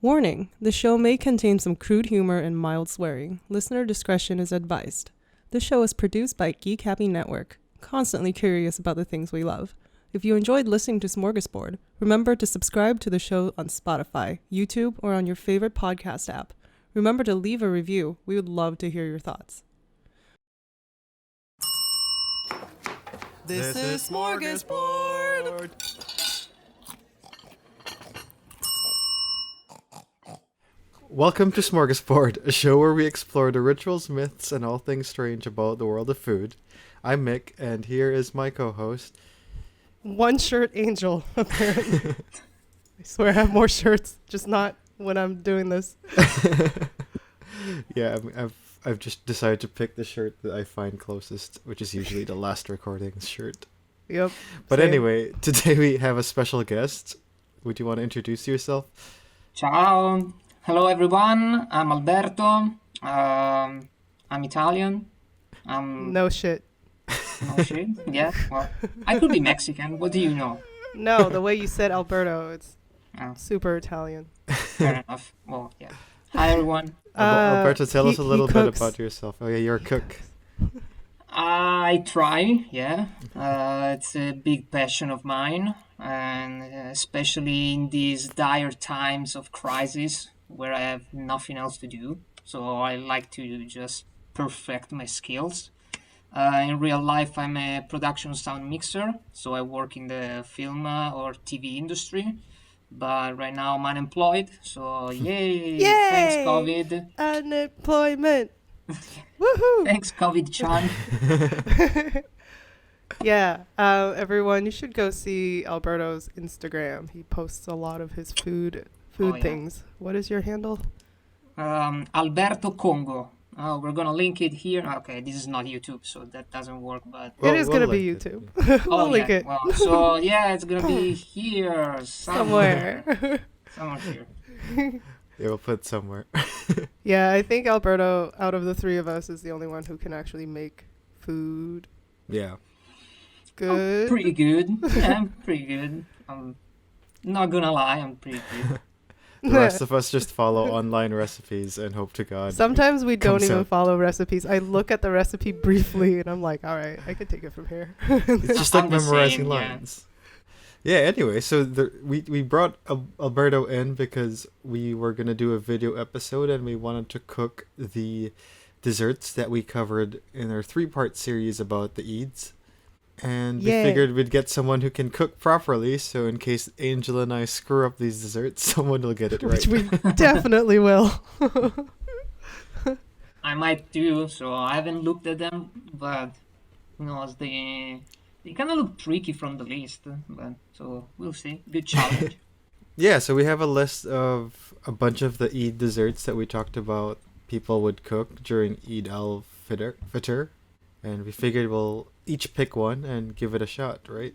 Warning, the show may contain some crude humor and mild swearing. Listener discretion is advised. This show is produced by Geek Happy Network, constantly curious about the things we love. If you enjoyed listening to Smörgåsbord, remember to subscribe to the show on Spotify, YouTube, or on your favorite podcast app. Remember to leave a review. We would love to hear your thoughts. This is Smörgåsbord! Welcome to Smörgåsbord, a show where we explore the rituals, myths, and all things strange about the world of food. I'm Mick, and here is my co-host. One shirt angel, apparently. I swear I have more shirts, just not when I'm doing this. Yeah, I've just decided to pick the shirt that I find closest, which is usually the last recording's shirt. Yep. But same. anyway, today we have a special guest. Would you want to introduce yourself? Ciao, hello everyone. I'm Alberto. I'm Italian. No shit. No shit. Yeah. Well, I could be Mexican. What do you know? No, the way you said Alberto, it's Oh, super Italian. fair enough. Well, yeah. Hi everyone. Alberto, tell us a little bit cooks. about yourself. Oh yeah, you're a cook. I try. Yeah. It's a big passion of mine, and especially in these dire times of crisis where I have nothing else to do. So I like to just perfect my skills. In real life, I'm a production sound mixer, so I work in the film or TV industry. But right now I'm unemployed, so yay! Thanks, COVID. Unemployment. Woohoo! Thanks, COVID-chan. Yeah, everyone, you should go see Alberto's Instagram. He posts a lot of his food Oh, yeah. things. What is your handle? Alberto Congo. Oh, we're gonna link it here. Okay, this is not YouTube, so that doesn't work. But It is going to be link it. YouTube. We'll oh link yeah, it well, so yeah, it's gonna be here somewhere. somewhere here. Yeah, we'll put it somewhere. Yeah, I think Alberto, out of the three of us, is the only one who can actually make food Yeah. good. Pretty good. Yeah, I'm pretty good. I'm not gonna lie, I'm pretty good. The rest of us just follow online recipes and hope to God. Sometimes we don't comes even out. follow recipes. I look at the recipe briefly and I'm like, all right, I can take it from here. It's just like I'm the memorizing same, yeah. lines. Yeah, anyway, so we brought Alberto in because we were going to do a video episode and we wanted to cook the desserts that we covered in our 3-part series about the Eids. And we Yay. figured we'd get someone who can cook properly, so in case Angel and I screw up these desserts, someone will get it right. Which we definitely will. I might do, so I haven't looked at them, but who knows, they kind of look tricky from the list, but so we'll see. Good challenge. Yeah, so we have a list of a bunch of the Eid desserts that we talked about people would cook during Eid al-Fitr. And we figured we'll each pick one and give it a shot, right?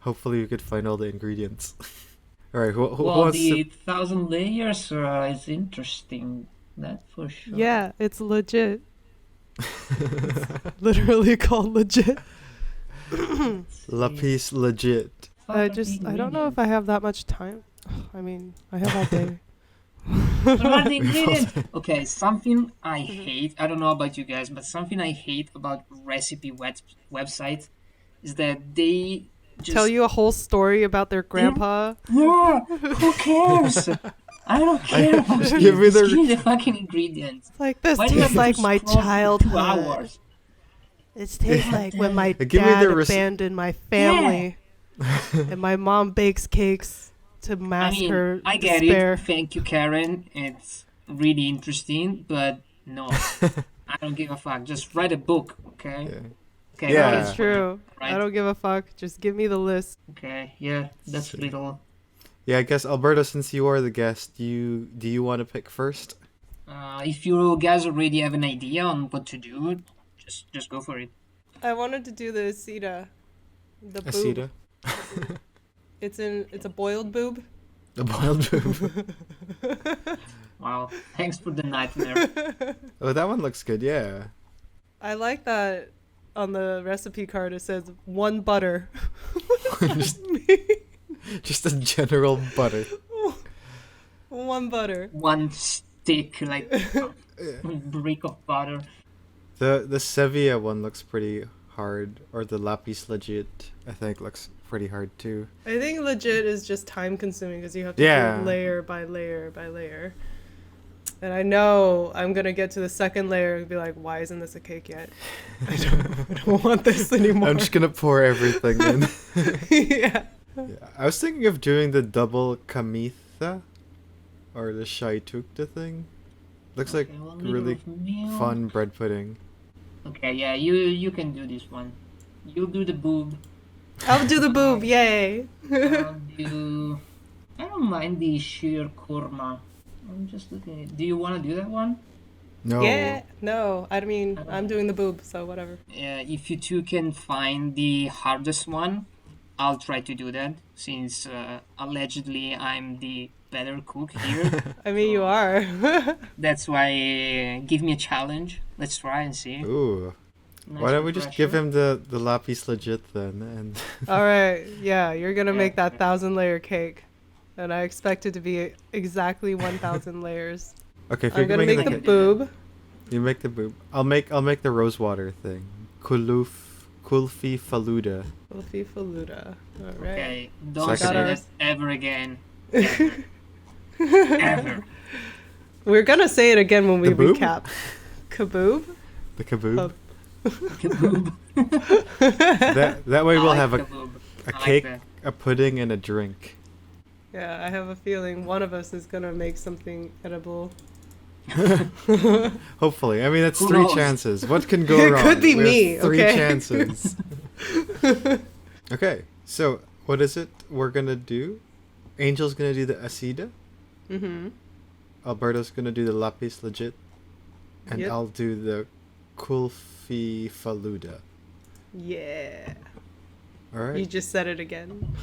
Hopefully we could find all the ingredients. All right, who Well, wants the to... 1,000 layers is interesting. That for sure. Yeah, it's legit. It's literally called legit. Lapis legit. I don't know if I have that much time. I mean, I have all day. What are the ingredients? Okay, something I hate, I don't know about you guys, but something I hate about recipe websites is that they just... Tell you a whole story about their grandpa. Yeah, who cares? I don't care about Just it. give me Just give me the fucking ingredients. It's like, this Why do you have tastes to like my scroll for 2 childhood. hours? It tastes like when my Give me dad the abandoned my family. And my mom bakes cakes to mask her I get despair. it. Thank you, Karen. It's really interesting, but no, I don't give a fuck. Just write a book, okay? Yeah. Okay, Yeah. that's It's true. Right. I don't give a fuck. Just give me the list. Okay, yeah, that's a little. Yeah, I guess, Alberto, since you are the guest, do you want to pick first? If you guys already have an idea on what to do, just go for it. I wanted to do the aseeda. The boob. Aseeda? It's a boiled boob. A boiled boob. Wow, thanks for the nightmare. Oh, that one looks good, yeah. I like that on the recipe card it says 1 butter. just a general butter. One butter. one stick, like brick of butter. The Sevilla one looks pretty hard, or the lapis legit I think looks pretty hard too. I think legit is just time consuming because you have to Yeah. do layer by layer by layer. And I know I'm going to get to the second layer and be like, why isn't this a cake yet? I don't want this anymore. I'm just gonna pour everything in. Yeah. Yeah. I was thinking of doing the double kamitha, or the shaitukta thing. Looks like Okay, well, liter really of milk. fun bread pudding. Okay, yeah, you can do this one. You'll do the boob. I'll do the boob. Yay. I'll do. I don't mind the sheer korma. I'm just looking at. Do you want to do that one? No. Yeah. No, I mean, I'm doing the boob, so whatever. If you two can find the hardest one, I'll try to do that. Since allegedly I'm the better cook here, I mean, you are. that's why give me a challenge. Let's try and see. Ooh. Nice Why don't we just give refresher. him the lapis legit then? And All right. Yeah, you're going to Yeah, make that yeah. 1,000-layer cake. And I expect it to be exactly 1,000 layers. okay, if I'm you're going to making make the the cake, boob. you make the boob. I'll make the rose water thing. Kulfi falooda. Kulfi falooda. All right. Okay, So don't I say can- that ever again. Ever. Ever. We're going to say it again when we The boob? recap. Kaboob? The kaboob. Oh. Kaboom. That way we'll I have like a kaboom. I like cake, that. a pudding, and a drink. Yeah, I have a feeling one of us is going to make something edible. Hopefully. I mean, that's Who 3 knows? chances. What can go It wrong? could be We have me, 3 okay? chances. Okay, so what is it we're gonna do? Angel's gonna do the aseeda. Mm-hmm. Alberto's gonna do the lapis legit. And Yep. I'll do the kulfi falooda. Yeah. All right. You just said it again.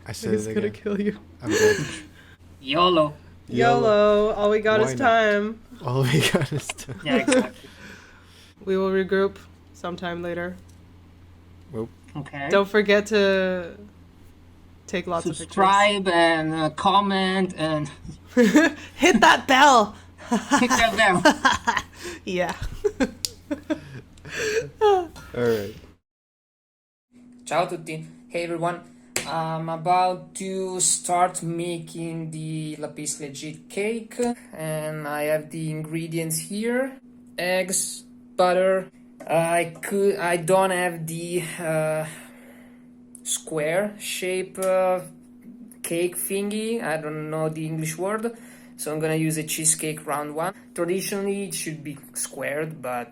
I said It's it going to again. kill you. I'm dead. YOLO. YOLO. All we got Why is not? time. All we got is time. Yeah, exactly. We will regroup sometime later. Okay. Don't forget to take lots of Subscribe and comment and pictures. Hit that bell. hit that bell. Yeah. All right. Ciao a tutti. Hey everyone. I'm about to start making the lapis legit cake and I have the ingredients here. Eggs, butter. I don't have the square shape cake thingy. I don't know the English word. So I'm gonna use a cheesecake round one. Traditionally it should be squared, but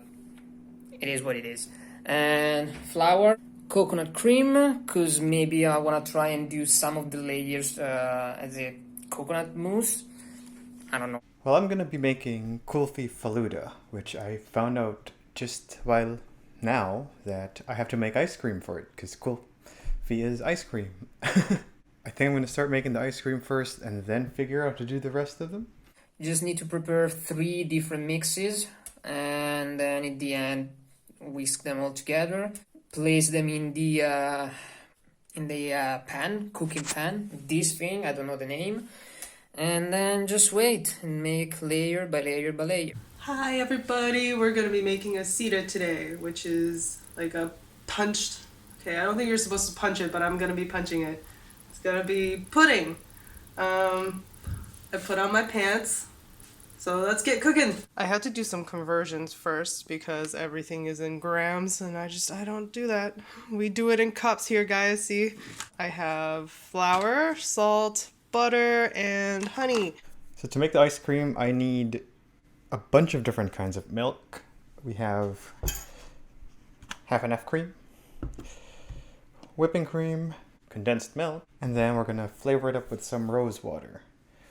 it is what it is. And flour, coconut cream, because maybe I want to try and do some of the layers as a coconut mousse. I don't know. Well, I'm gonna be making kulfi falooda, which I found out just while now that I have to make ice cream for it, because kulfi is ice cream. I think I'm gonna start making the ice cream first and then figure out to do the rest of them. You just need to prepare 3 different mixes and then at the end whisk them all together. Place them in the pan, cooking pan. This thing, I don't know the name. And then just wait and make layer by layer by layer. Hi, everybody. We're going to be making aseeda today, which is like a punched... Okay, I don't think you're supposed to punch it, but I'm going to be punching it. It's going to be pudding. I put on my pants. So let's get cooking. I have to do some conversions first because everything is in grams and I don't do that. We do it in cups here, guys. See? I have flour, salt, butter, and honey. So to make the ice cream, I need a bunch of different kinds of milk. We have half enough cream, whipping cream, condensed milk, and then we're gonna flavor it up with some rose water,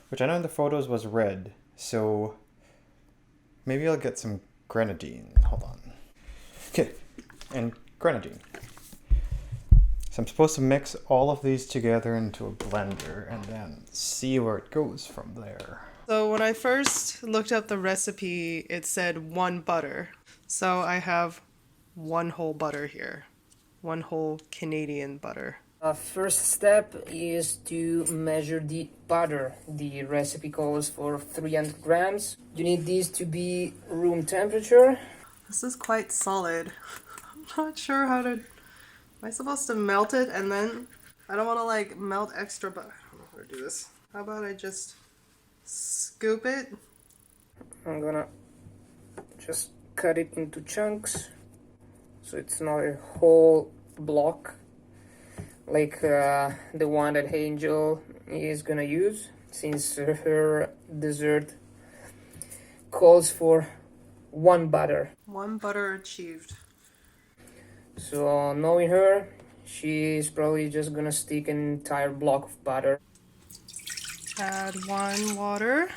which I know in the photos was red, so maybe I'll get some grenadine. Hold on. Okay, and grenadine. So I'm supposed to mix all of these together into a blender and then see where it goes from there. So when I first looked up the recipe, it said 1 butter. So I have 1 whole butter here. 1 whole Canadian butter. First step is to measure the butter. The recipe calls for 300 grams. You need these to be room temperature. This is quite solid. I'm not sure how to... Am I supposed to melt it and then... I don't want to like melt extra butter. I don't know how to do this. How about I just scoop it? I'm gonna just cut it into chunks so it's not a whole block like the one that Angel is gonna use, since her dessert calls for one butter. One butter achieved. So knowing her, she's probably just gonna stick an entire block of butter. Add 1 water.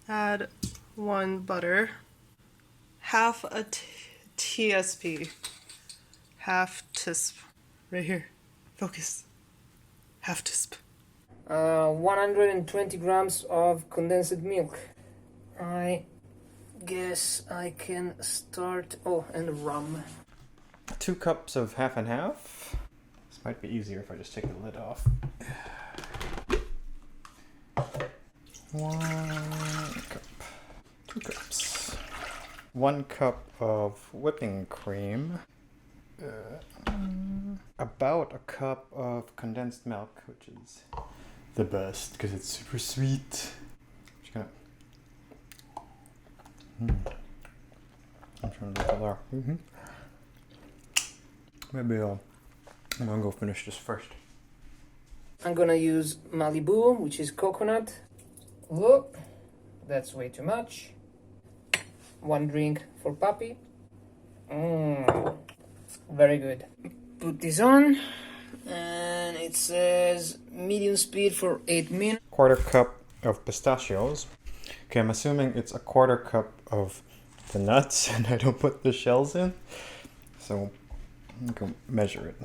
Add 1 butter. Half a TSP. Half tisp. Right here. Focus. Half tisp. 120 grams of condensed milk. I guess I can start. Oh, and rum. 2 cups of half and half. This might be easier if I just take the lid off. 1 cup. 2 cups. 1 cup of whipping cream. About a cup of condensed milk, which is the best because it's super sweet. Just gonna... I'm trying to look at that. Maybe I'm gonna go finish this first. I'm gonna use Malibu, which is coconut. Oh, that's way too much. 1 drink for Papi. Very good. Put this on, and it says medium speed for 8 minutes. 1/4 cup of pistachios. Okay, I'm assuming it's a 1/4 cup of the nuts, and I don't put the shells in, so I'm gonna measure it.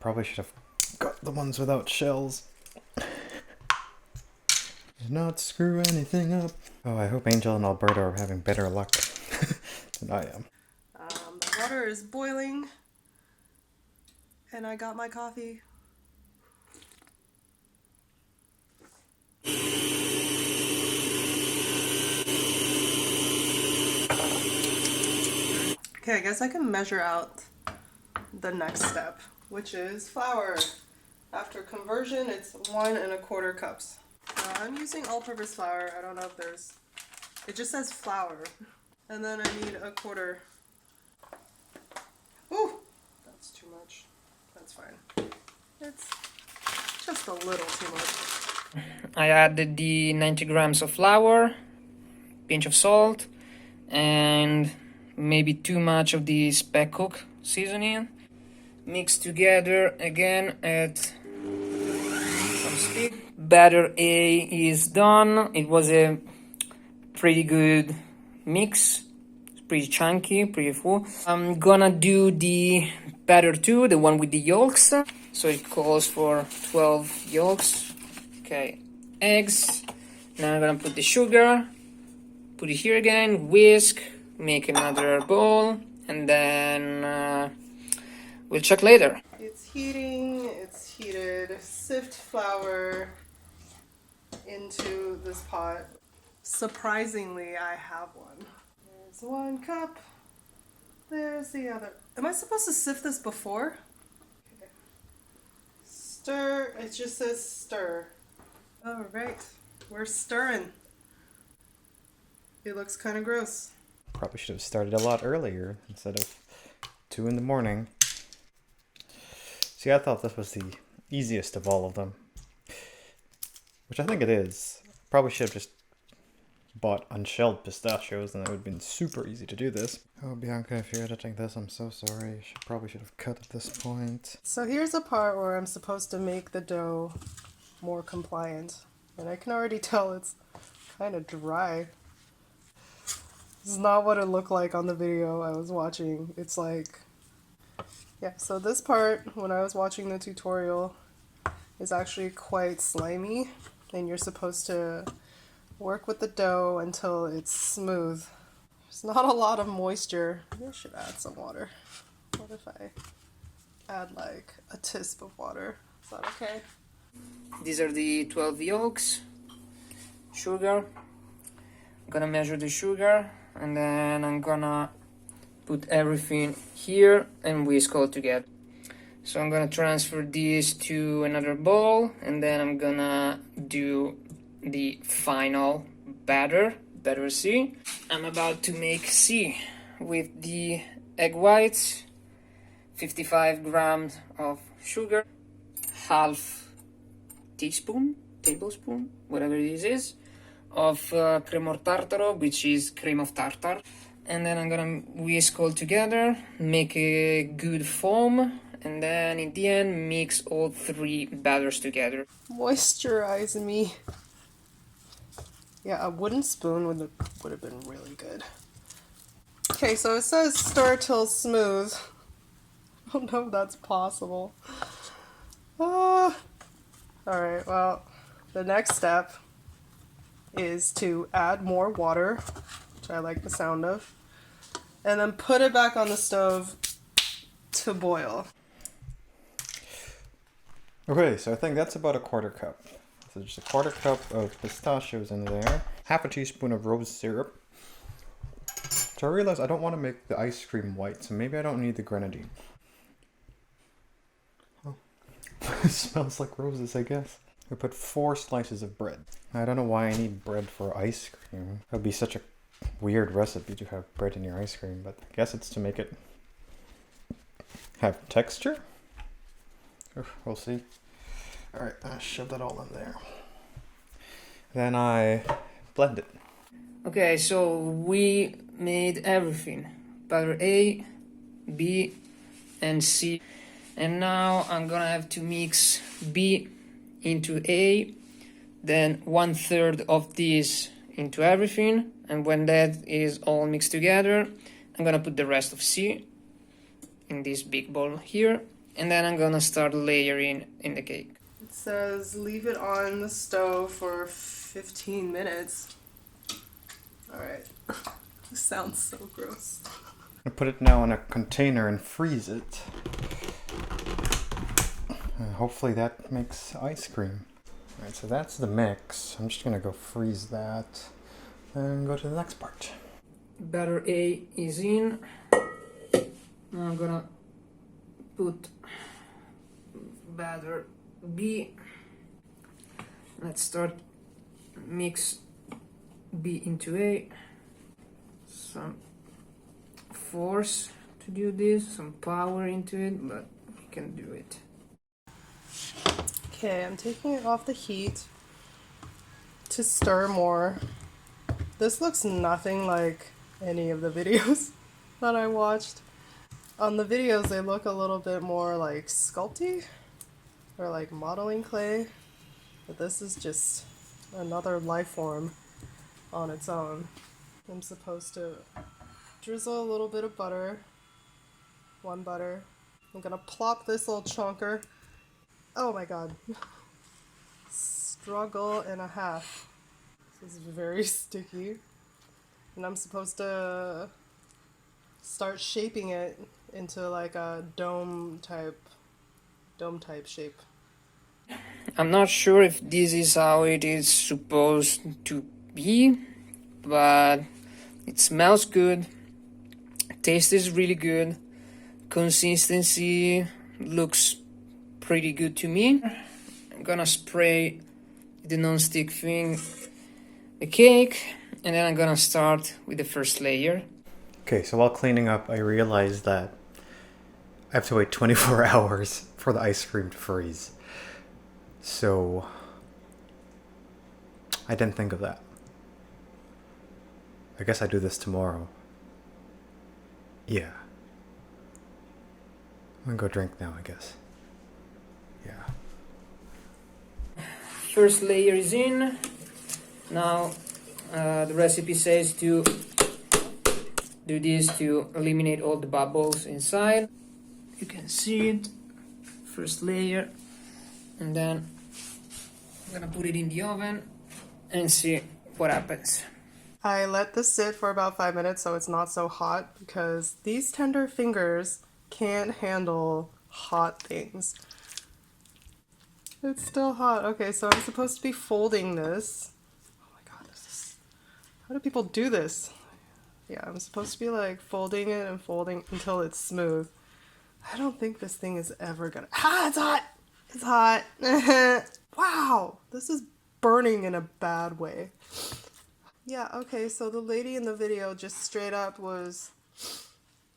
Probably should have got the ones without shells. Did not screw anything up. Oh, I hope Angel and Alberto are having better luck than I am. The water is boiling. And I got my coffee. Okay, I guess I can measure out the next step, which is flour. After conversion, it's 1 1/4 cups. I'm using all-purpose flour. I don't know if there's... It just says flour. And then I need 1/4. Ooh! That's too much. That's fine. It's just a little too much. I added the 90 grams of flour, pinch of salt, and maybe too much of the speck cook seasoning. Mix together again at some speed. Batter A is done. It was a pretty good mix. It's pretty chunky, pretty full. I'm gonna do the batter 2, the one with the yolks. So it calls for 12 yolks. Okay, eggs. Now I'm gonna put the sugar. Put it here again. Whisk. Make another bowl, and then we'll check later. It's heating. It's heated. Sift flour into this pot. Surprisingly, I have one. There's 1 cup. There's the other. Am I supposed to sift this before? Okay. Stir. It just says stir. All right. We're stirring. It looks kind of gross. Probably should have started a lot earlier instead of 2 in the morning. See, I thought this was the easiest of all of them, which I think it is. Probably should have just bought unshelled pistachios, and it would have been super easy to do this. Oh, Bianca, if you're editing this, I'm so sorry. Probably should have cut at this point. So here's a part where I'm supposed to make the dough more compliant, and I can already tell it's kind of dry. This is not what it looked like on the video I was watching. It's like, yeah, so this part, when I was watching the tutorial, is actually quite slimy, and you're supposed to work with the dough until it's smooth. There's not a lot of moisture. I should add some water. What if I add like a teasp of water. Is that okay? These are the 12 yolks, sugar. I'm gonna measure the sugar, and then I'm gonna put everything here and whisk all together. So I'm gonna transfer this to another bowl, and then I'm gonna do the final batter C. I'm about to make C with the egg whites, 55 grams of sugar, half tablespoon, whatever this is, of cremor tartaro, which is cream of tartar. And then I'm gonna whisk all together, make a good foam, and then in the end mix all three batters together. Moisturize me. Yeah, a wooden spoon would have been really good. Okay, so it says stir till smooth. I don't know if that's possible. Alright, well, the next step is to add more water, which I like the sound of, and then put it back on the stove to boil. Okay, so I think that's about a quarter cup. So just a quarter cup of pistachios in there, half a teaspoon of rose syrup. So I realized I don't want to make the ice cream white, so maybe I don't need the grenadine. Oh. It smells like roses, I guess. I put 4 slices of bread. I don't know why I need bread for ice cream. That would be such a weird recipe to have bread in your ice cream, but I guess it's to make it have texture? We'll see. Alright, I'll shove that all in there. Then I blend it. Okay, so we made everything. Batter A, B, and C. And now I'm gonna have to mix B into A, then 1/3 of this into everything, and when that is all mixed together, I'm gonna put the rest of C in this big bowl here, and then I'm gonna start layering in the cake. It says leave it on the stove for 15 minutes. Alright. This sounds so gross. I put it now in a container and freeze it. Hopefully that makes ice cream. Alright, so that's the mix. I'm just gonna go freeze that and go to the next part. Batter A is in. Now I'm gonna put batter B. Let's start mix B into A. Some force to do this, some power into it, but we can do it. Okay, I'm taking it off the heat to stir more. This looks nothing like any of the videos that I watched. On the videos, they look a little bit more like sculpty or like modeling clay, but this is just another life form on its own. I'm supposed to drizzle a little bit of butter, 1 butter. I'm gonna plop this little chunker. Oh my god. Struggle and a half. This is very sticky. And I'm supposed to start shaping it into like a dome type shape. I'm not sure if this is how it is supposed to be, but it smells good, taste is really good, consistency looks pretty good to me. I'm gonna spray the non-stick thing, the cake, and then I'm gonna start with the first layer. Okay, so while cleaning up, I realized that I have to wait 24 hours for the ice cream to freeze. So I didn't think of that. I guess I do this tomorrow. Yeah. I'm gonna go drink now, I guess. Yeah. First layer is in. Now the recipe says to do this to eliminate all the bubbles inside. You can see it. First layer. And then I'm gonna put it in the oven and see what happens. I let this sit for about 5 minutes so it's not so hot because these tender fingers can't handle hot things. It's still hot. Okay, so I'm supposed to be folding this. Oh my god, how do people do this? Yeah, I'm supposed to be like folding it and folding until it's smooth. I don't think this thing is ever gonna... Ah, it's hot! It's hot! Wow, this is burning in a bad way. Yeah, okay, so the lady in the video just straight up was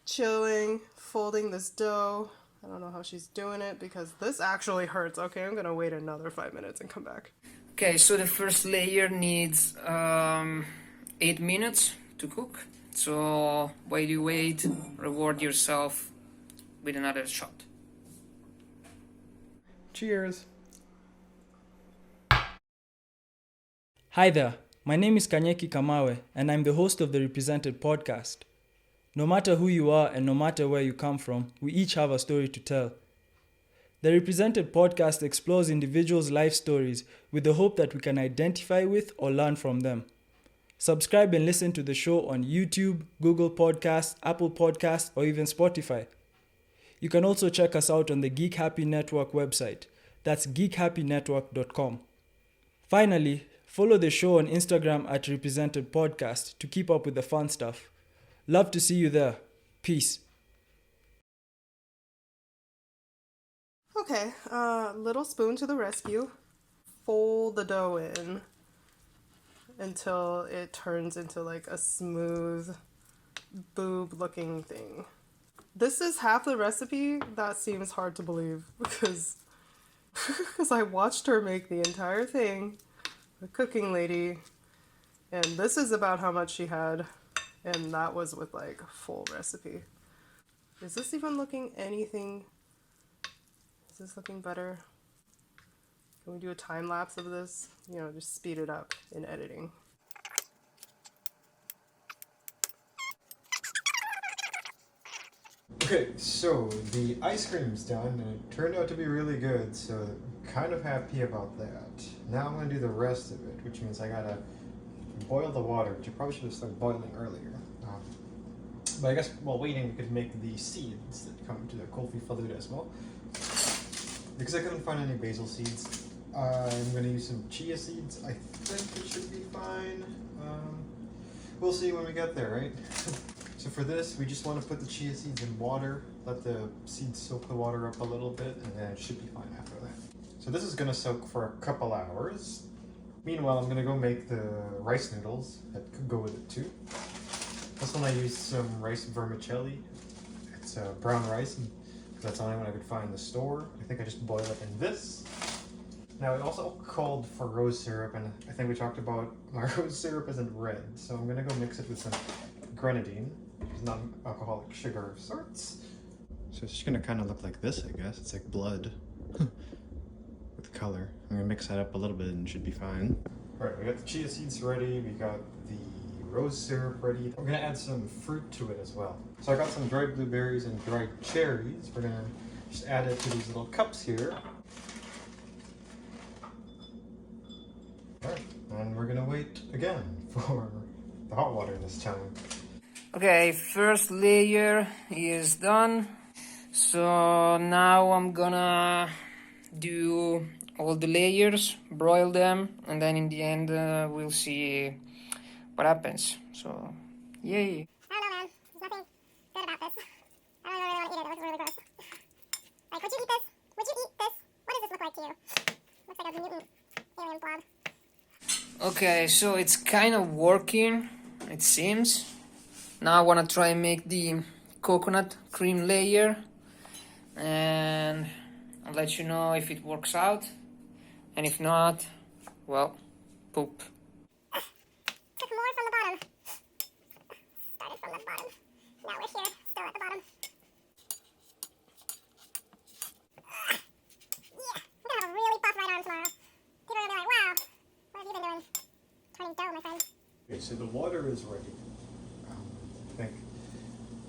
chilling, folding this dough. I don't know how she's doing it because this actually hurts. Okay, I'm gonna wait another 5 minutes and come back. Okay, so the first layer needs 8 minutes to cook. So while you wait, reward yourself with another shot. Cheers. Hi there, my name is Kanyeki Kamawe, and I'm the host of the Represented podcast. No matter who you are and no matter where you come from, we each have a story to tell. The Represented podcast explores individuals' life stories with the hope that we can identify with or learn from them. Subscribe and listen to the show on YouTube, Google Podcasts, Apple Podcasts, or even Spotify. You can also check us out on the Geek Happy Network website. That's geekhappynetwork.com. Finally, follow the show on Instagram at Represented Podcast to keep up with the fun stuff. Love to see you there. Peace. Okay, little spoon to the rescue. Fold the dough in until it turns into like a smooth boob looking thing. This is half the recipe. That seems hard to believe because I watched her make the entire thing, the cooking lady, and this is about how much she had, and that was with like a full recipe. Is this even looking anything? Is this looking better? Can we do a time lapse of this? You know, just speed it up in editing. Okay, so the ice cream's done and it turned out to be really good, so I'm kind of happy about that. Now I'm going to do the rest of it, which means I gotta boil the water, which I probably should have started boiling earlier. But I guess while waiting, we could make the seeds that come to the kulfi falooda as well. Because I couldn't find any basil seeds, I'm going to use some chia seeds. I think it should be fine. We'll see when we get there, right? So for this, we just want to put the chia seeds in water, let the seeds soak the water up a little bit, and then it should be fine after that. So this is going to soak for a couple hours. Meanwhile, I'm going to go make the rice noodles that could go with it too. This one I used some rice vermicelli. It's brown rice, and that's the only one I could find in the store. I think I just boil it in this. Now it also called for rose syrup, and I think we talked about my rose syrup isn't red, so I'm going to go mix it with some grenadine, which is non-alcoholic sugar of sorts. So it's just going to kind of look like this, I guess. It's like blood with color. I'm going to mix that up a little bit and it should be fine. Alright, we got the chia seeds ready, we got the rose syrup ready. We're going to add some fruit to it as well. So I got some dried blueberries and dried cherries. We're going to just add it to these little cups here. Alright, and we're going to wait again for the hot water this time. Okay, first layer is done. So now I'm gonna do all the layers, broil them, and then in the end we'll see what happens. So, yay! I don't know, man. There's nothing good about this. I don't really want to eat it. It looks really gross. Like, would you eat this? Would you eat this? What does this look like to you? Looks like a mutant alien blob. Okay, so it's kind of working, it seems. Now I want to try and make the coconut cream layer, and I'll let you know if it works out, and if not, well, poop. Took more from the bottom. Started from the bottom. Now we're here, still at the bottom. Yeah, I'm gonna have a really buff right arm tomorrow. People are gonna be like, wow, what have you been doing? Turning dough, my friend. Okay, so the water is ready. I think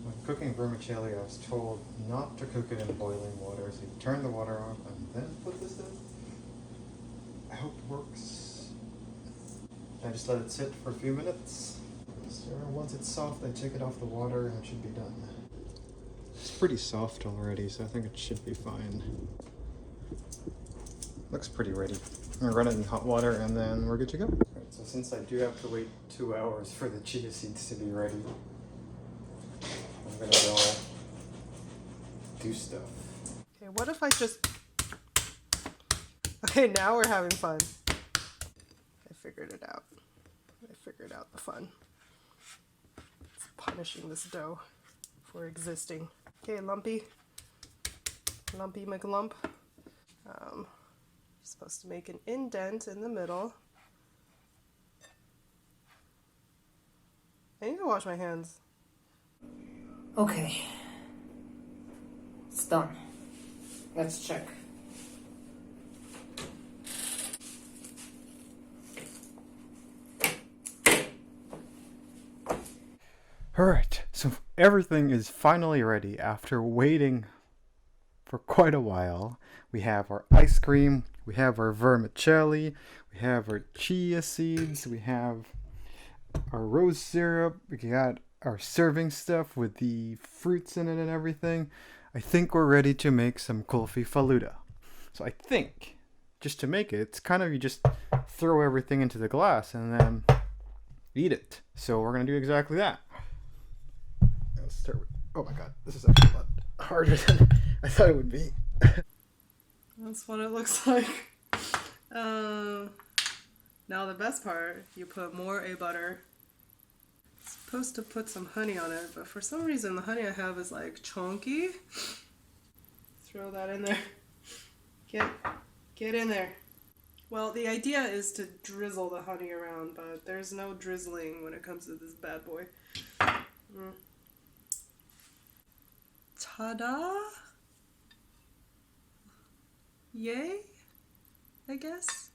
when cooking vermicelli, I was told not to cook it in boiling water, so you turn the water off and then put this in. I hope it works. I just let it sit for a few minutes. So once it's soft, I take it off the water and it should be done. pretty soft already, so I think it should be fine. Looks pretty ready. I'm gonna run it in hot water and then we're good to go. Alright, so since I do have to wait 2 hours for the chia seeds to be ready, I'm gonna go do stuff. Okay, what if I just... Okay, now we're having fun. I figured it out. I figured out the fun. It's punishing this dough for existing. Okay, lumpy. Lumpy McLump. Supposed to make an indent in the middle. I need to wash my hands. Okay. It's done. Let's check. Alright, so everything is finally ready after waiting for quite a while. We have our ice cream, we have our vermicelli, we have our chia seeds, we have our rose syrup, we got our serving stuff with the fruits in it and everything. I think we're ready to make some kulfi falooda. So I think, just to make it, it's kind of you just throw everything into the glass and then eat it. So we're going to do exactly that. Let's start with, oh my god, this is actually a lot harder than I thought it would be. That's what it looks like. Now the best part, you put more butter. It's supposed to put some honey on it, but for some reason the honey I have is like chunky. Throw that in there. Get in there. Well, the idea is to drizzle the honey around, but there's no drizzling when it comes to this bad boy. Ta-da! Yay, I guess.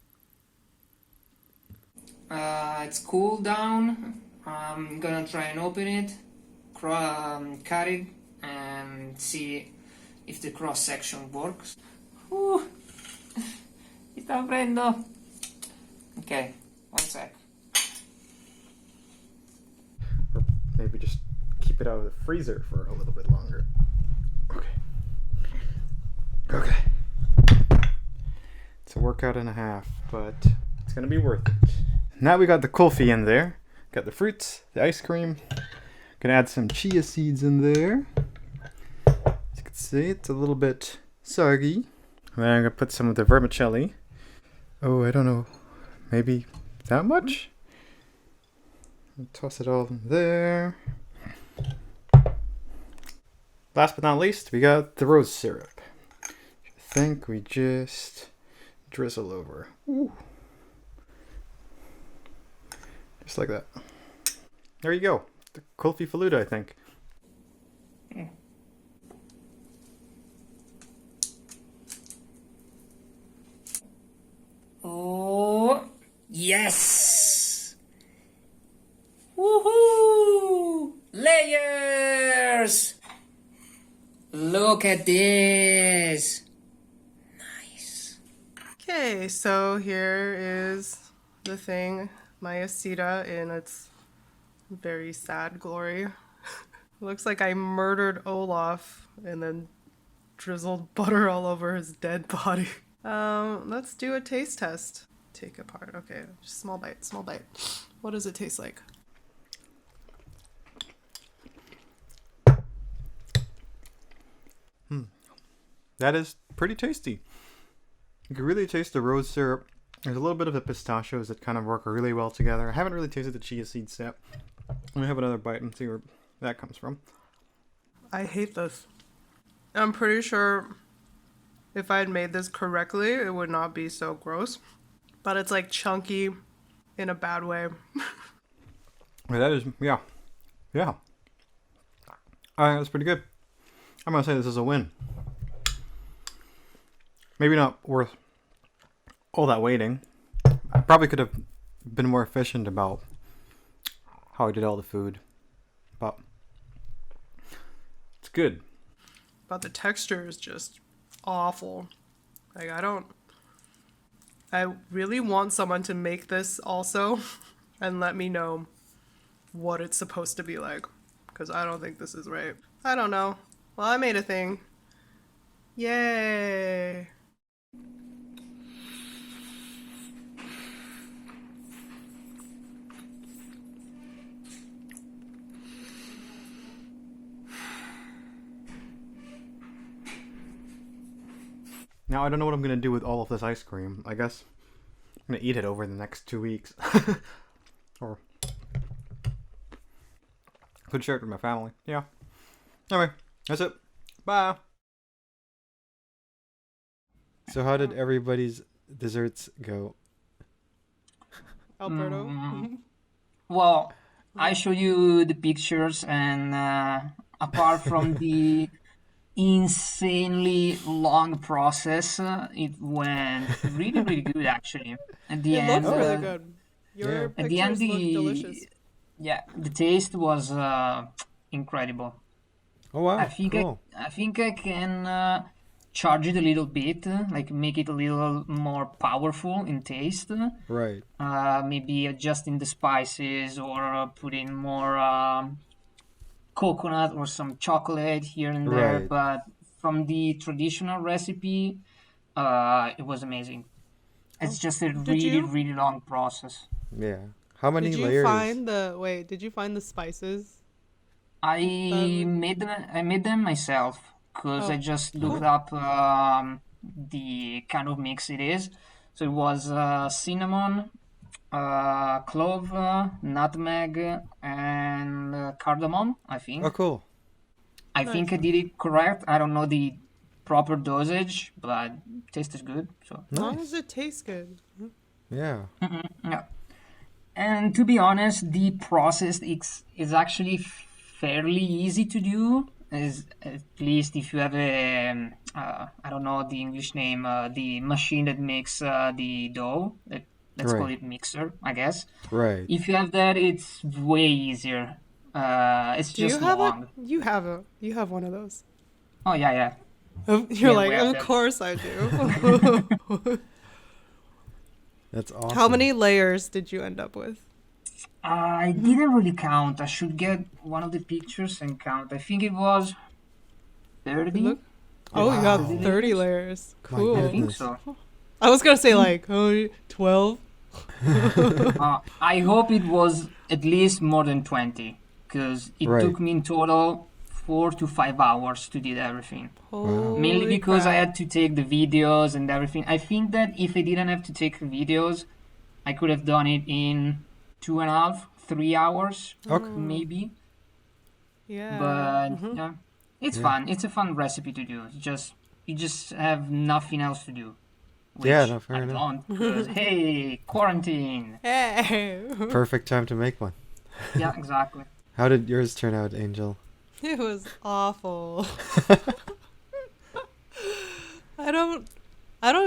It's cooled down. I'm gonna try and open it, cut it, and see if the cross section works. Mi sta aprendo. Okay, one sec. Or maybe just keep it out of the freezer for a little bit longer. Okay. It's a workout and a half, but it's gonna be worth it. Now we got the kulfi in there. Got the fruits, the ice cream. Gonna add some chia seeds in there. As you can see, it's a little bit soggy. And then I'm gonna put some of the vermicelli. Oh, I don't know. Maybe that much? Toss it all in there. Last but not least, we got the rose syrup. I think we just drizzle over. Ooh. Just like that. There you go. The kulfi falooda, I think. Oh, yes! Woohoo! Layers! Look at this! Nice. Okay, so here is the thing, my aseeda in its very sad glory. Looks like I murdered Olaf and then drizzled butter all over his dead body. Let's do a taste test. Take apart. Okay, just small bite, small bite. What does it taste like? That is pretty tasty. You can really taste the rose syrup. There's a little bit of the pistachios that kind of work really well together. I haven't really tasted the chia seeds yet. I'm gonna have another bite and see where that comes from. I hate this. I'm pretty sure if I had made this correctly, it would not be so gross. But it's like chunky in a bad way. Yeah, that is, yeah. That's pretty good. I'm gonna say this is a win. Maybe not worth all that waiting. I probably could have been more efficient about how I did all the food, but it's good. But the texture is just awful. Like, I really want someone to make this also and let me know what it's supposed to be like, because I don't think this is right. I don't know. Well, I made a thing. Yay! Now I don't know what I'm gonna do with all of this ice cream. I guess I'm gonna eat it over the next 2 weeks. Or could share it with my family. Yeah. Anyway, that's it. Bye. So how did everybody's desserts go? Alberto. Well, I show you the pictures, and apart from the insanely long process, it went really, really good actually. At the It end, looked really good. Your Yeah. at the end, pictures look delicious. the taste was incredible. Oh wow, I think cool. I think I can charge it a little bit, like make it a little more powerful in taste. Right. Maybe adjusting the spices or putting more coconut or some chocolate here and there. Right. But from the traditional recipe, it was amazing. It's just a Did really, you really long process. Yeah. How many did you layers? find the wait? Did you find the spices? I made them myself because I Oh, just cool. looked up the kind of mix it is. So it was cinnamon, clove, nutmeg, and cardamom, I think. Oh cool. I Nice. think I did it correct. I don't know the proper dosage, but taste is good. So As long Nice. as it tastes good. Yeah. yeah. And to be honest, the process is actually fairly easy to do. Is at least if you have a I don't know the English name, the machine that makes the dough. Let's call Right. it mixer, I guess. Right. If you have that, it's way easier. It's Do you just have long. you have one of those? Oh yeah. You're Yeah, like, we have of them. course I do. That's awesome. How many layers did you end up with? I didn't really count. I should get one of the pictures and count. I think it was 30. Look. Oh, you got Wow. 30 layers. My Cool. I think goodness. so. I was gonna say like 12. I hope it was at least more than 20, because it Right. took me in total 4 to 5 hours to do everything. Mainly Holy because I crap. had to take the videos and everything. I think that if I didn't have to take videos, I could have done it in 2.5, 3 hours, Okay. maybe. Yeah. But yeah, it's Yeah. fun. It's a fun recipe to do. You just have nothing else to do. Which Yeah, no, fair I enough. don't, because hey, quarantine. Hey. Perfect time to make one. Yeah, exactly. How did yours turn out, Angel? It was awful. I don't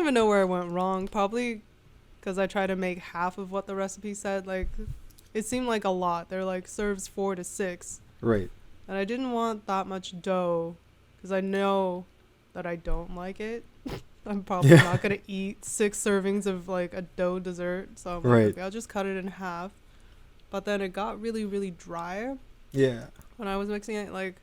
even know where I went wrong. Probably because I tried to make half of what the recipe said. Like, it seemed like a lot. They're like serves 4 to 6, Right. and I didn't want that much dough because I know that I don't like it. I'm probably Yeah. not gonna eat 6 servings of like a dough dessert, so I'm like, Right. okay, I'll just cut it in half. But then it got really, really dry Yeah. when I was mixing it. Like,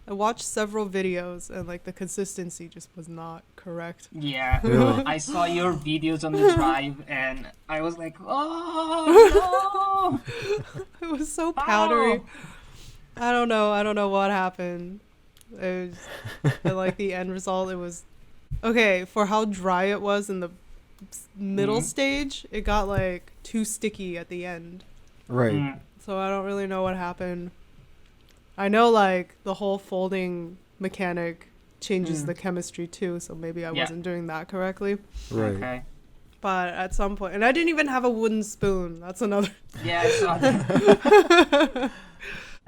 I watched several videos and like the consistency just was not correct. Yeah, Really? I saw your videos on the drive, and I was like, oh It was so no! powdery. I don't know what happened. It was, but, like, the end result, it was okay for how dry it was in the middle Mhm. stage. It got like too sticky at the end, Right. Mm, so I don't really know what happened. I know like the whole folding mechanic changes Mm. the chemistry too, so maybe I Yeah. wasn't doing that correctly. Right. Okay. But at some point, and I didn't even have a wooden spoon. That's another. Yeah, I saw that.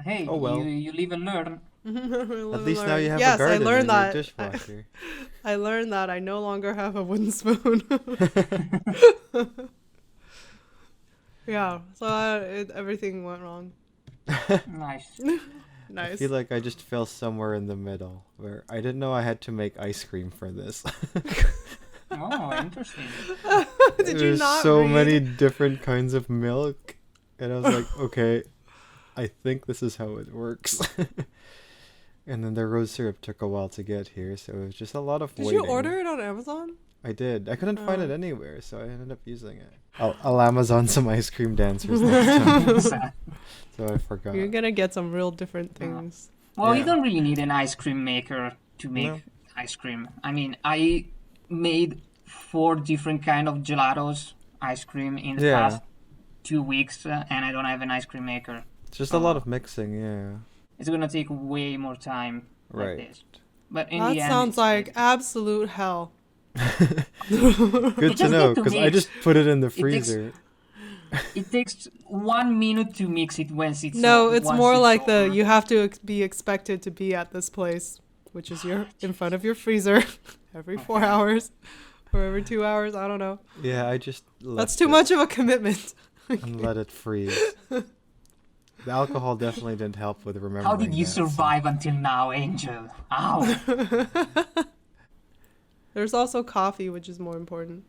Hey, Oh, well. you live and learn. At least now you have Yes, a garden I learned in that. your dishwasher. I learned that I no longer have a wooden spoon. Yeah, so everything went wrong. Nice. I Nice. feel like I just fell somewhere in the middle where I didn't know I had to make ice cream for this. Oh, interesting. Did you There's not so read? many different kinds of milk, and I was like, okay, I think this is how it works. And then the rose syrup took a while to get here, so it was just a lot of Did waiting. you order it on Amazon? I did. I couldn't find it anywhere, so I ended up using it. I'll Amazon some ice cream dancers next time. So I forgot. You're gonna get some real different things. Well, you Yeah. don't really need an ice cream maker to make No. ice cream. I mean, I made 4 different kind of gelatos ice cream in the Yeah. past 2 weeks, and I don't have an ice cream maker. It's just a lot of mixing, yeah. It's gonna take way more time like Right. this. But in That the end, sounds it's like great. absolute hell. Good to just know, need to because I mix. just put it in the takes- freezer. It takes 1 minute to mix it once it's No, it's once more it's like over. you have to be expected to be at this place, which is in front of your freezer every 4 hours or every 2 hours. I don't know. Yeah, I just That's left too it much of a commitment. and let it freeze. The alcohol definitely didn't help with remembering. How did you that, so- survive until now, Angel? Ow. There's also coffee, which is more important.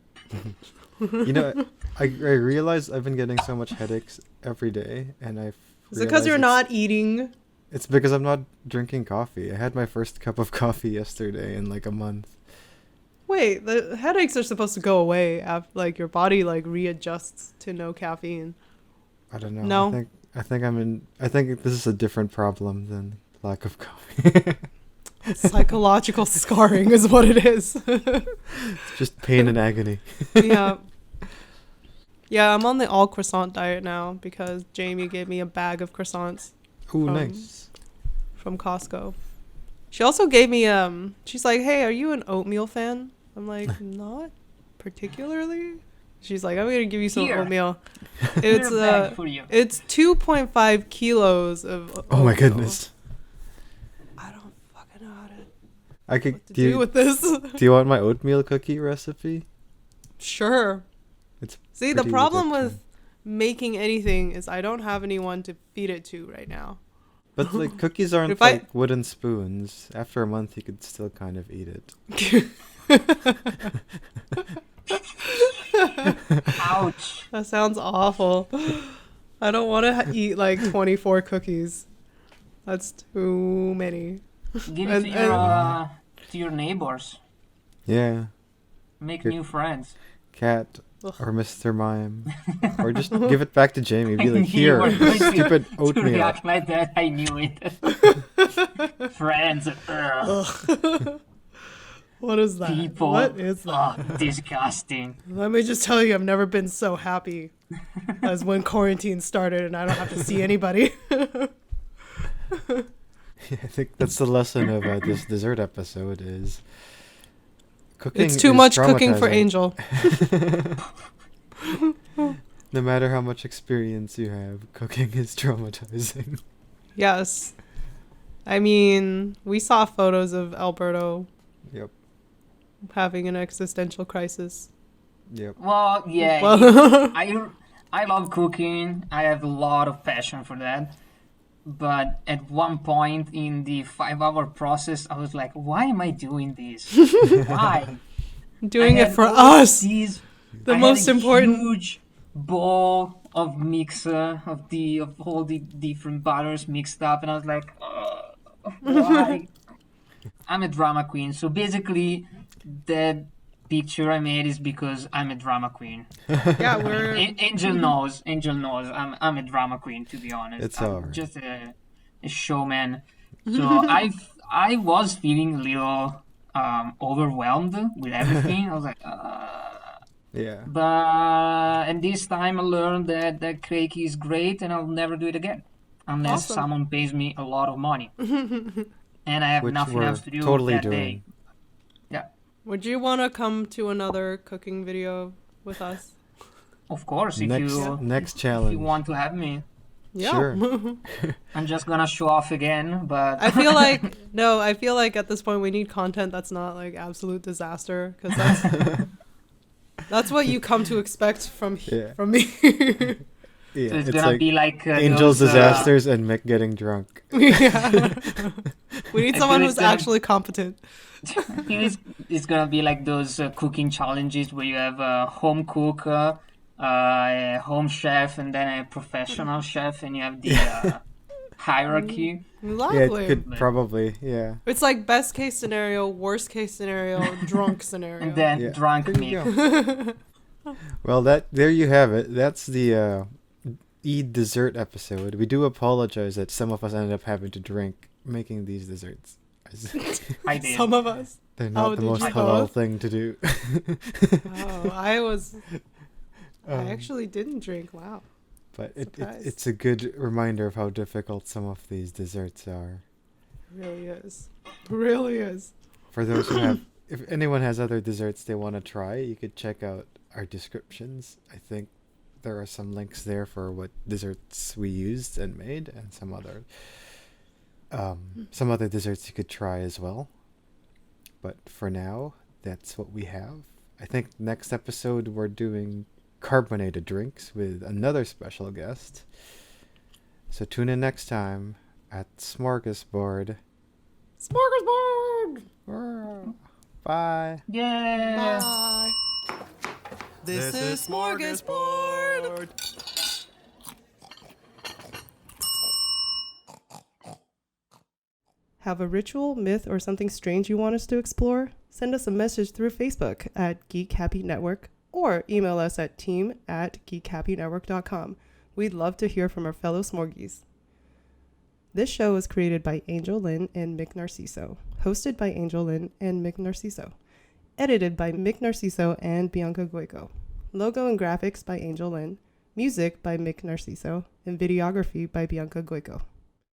You know, I realized I've been getting so much headaches every day, and I've. Is it because you're not eating? It's because I'm not drinking coffee. I had my first cup of coffee yesterday in like a month. Wait, the headaches are supposed to go away after, like, your body like readjusts to no caffeine. I don't know. No. I think this is a different problem than lack of coffee. Psychological scarring is what it is. It's just pain and agony. Yeah. Yeah, I'm on the all croissant diet now because Jamie gave me a bag of croissants Ooh, Um, nice. from Costco. She also gave me she's like, "Hey, are you an oatmeal fan?" I'm like, "Not particularly." She's like, "I'm going to give you some Here. oatmeal." Here's It's a bag for you. it's 2.5 kilos of Oh my oatmeal. goodness. I don't fucking know I could. what to Do do you, with this. do you want my oatmeal cookie recipe? Sure. It's See, the pretty problem addicting. with making anything is I don't have anyone to feed it to right now. But like cookies aren't If I- like wooden spoons. After a month, you could still kind of eat it. Ouch. That sounds awful. I don't want to eat like 24 cookies. That's too many. Give it And- to your neighbors. Yeah, Make Here. new friends. Cat Ugh. or Mr. Mime, or just give it back to Jamie. Be I like, knew here, you were going to- stupid To oatmeal. react like that, I knew it. Friends. Ugh. What is that? People. What is that? Oh, disgusting. Let me just tell you, I've never been so happy as when quarantine started and I don't have to see anybody. I think that's the lesson of this dessert episode is cooking. It's too is much cooking for traumatizing. Angel. No matter how much experience you have, cooking is traumatizing. Yes. I mean, we saw photos of Alberto Yep. having an existential crisis. Yep. Well, yeah. Well, I love cooking. I have a lot of passion for that. But at one point in the 5-hour process, I was like, why am I doing this? Why? doing I it had for all us. these- The I most had a important. huge bowl of mixer of all the different butters mixed up, and I was like, why? I'm a drama queen, so basically, the picture I made is because I'm a drama queen. Yeah, we're. Angel knows. Angel knows. I'm a drama queen, to be honest. It's I'm alright. just a showman. So I was feeling a little overwhelmed with everything. I was like, Yeah. but and this time I learned that the cake is great, and I'll never do it again unless Awesome. someone pays me a lot of money, and I have Which nothing we're else to do totally that doing. day. Yeah, Would you want to come to another cooking video with us? of course. If Next you challenge. want to have me, Yeah. Sure. I'm just gonna show off again. But I feel like I feel like at this point we need content that's not like absolute disaster because that's what you come to expect from Yeah. from me. Yeah. so it's It's gonna like be like Angel's those, disasters and Mick getting drunk. Yeah. We need I someone feel who's it's gonna- actually competent. It's gonna be like those cooking challenges where you have a home cook, a home chef, and then a professional chef, and you have hierarchy. Yeah, Lovely. it could probably, yeah. It's like best case scenario, worst case scenario, drunk scenario. And then Yeah, drunk there you me. go. Well, there you have it. That's the Eid dessert episode. We do apologize that some of us ended up having to drink making these desserts. I did. Some of us. They're not Oh, the did most you halal both? thing to do. Oh, I Um, actually didn't drink. Wow. But Surprised. it's a good reminder of how difficult some of these desserts are. Really is. Really is. For those who have, if anyone has other desserts they want to try, you could check out our descriptions. I think there are some links there for what desserts we used and made, and some other desserts you could try as well. But for now, that's what we have. I think next episode we're doing carbonated drinks with another special guest. So tune in next time at Smörgåsbord. Smorgasbord! Bye. Yeah. Bye. This is Smorgasbord. Have a ritual, myth, or something strange you want us to explore? Send us a message through Facebook at Geek Happy Network or email us at team@geekhappynetwork.com. We'd love to hear from our fellow Smorgies. This show was created by Angel Lynn and Mick Narciso, hosted by Angel Lynn and Mick Narciso, edited by Mick Narciso and Bianca Goico, logo and graphics by Angel Lynn, music by Mick Narciso, and videography by Bianca Goico.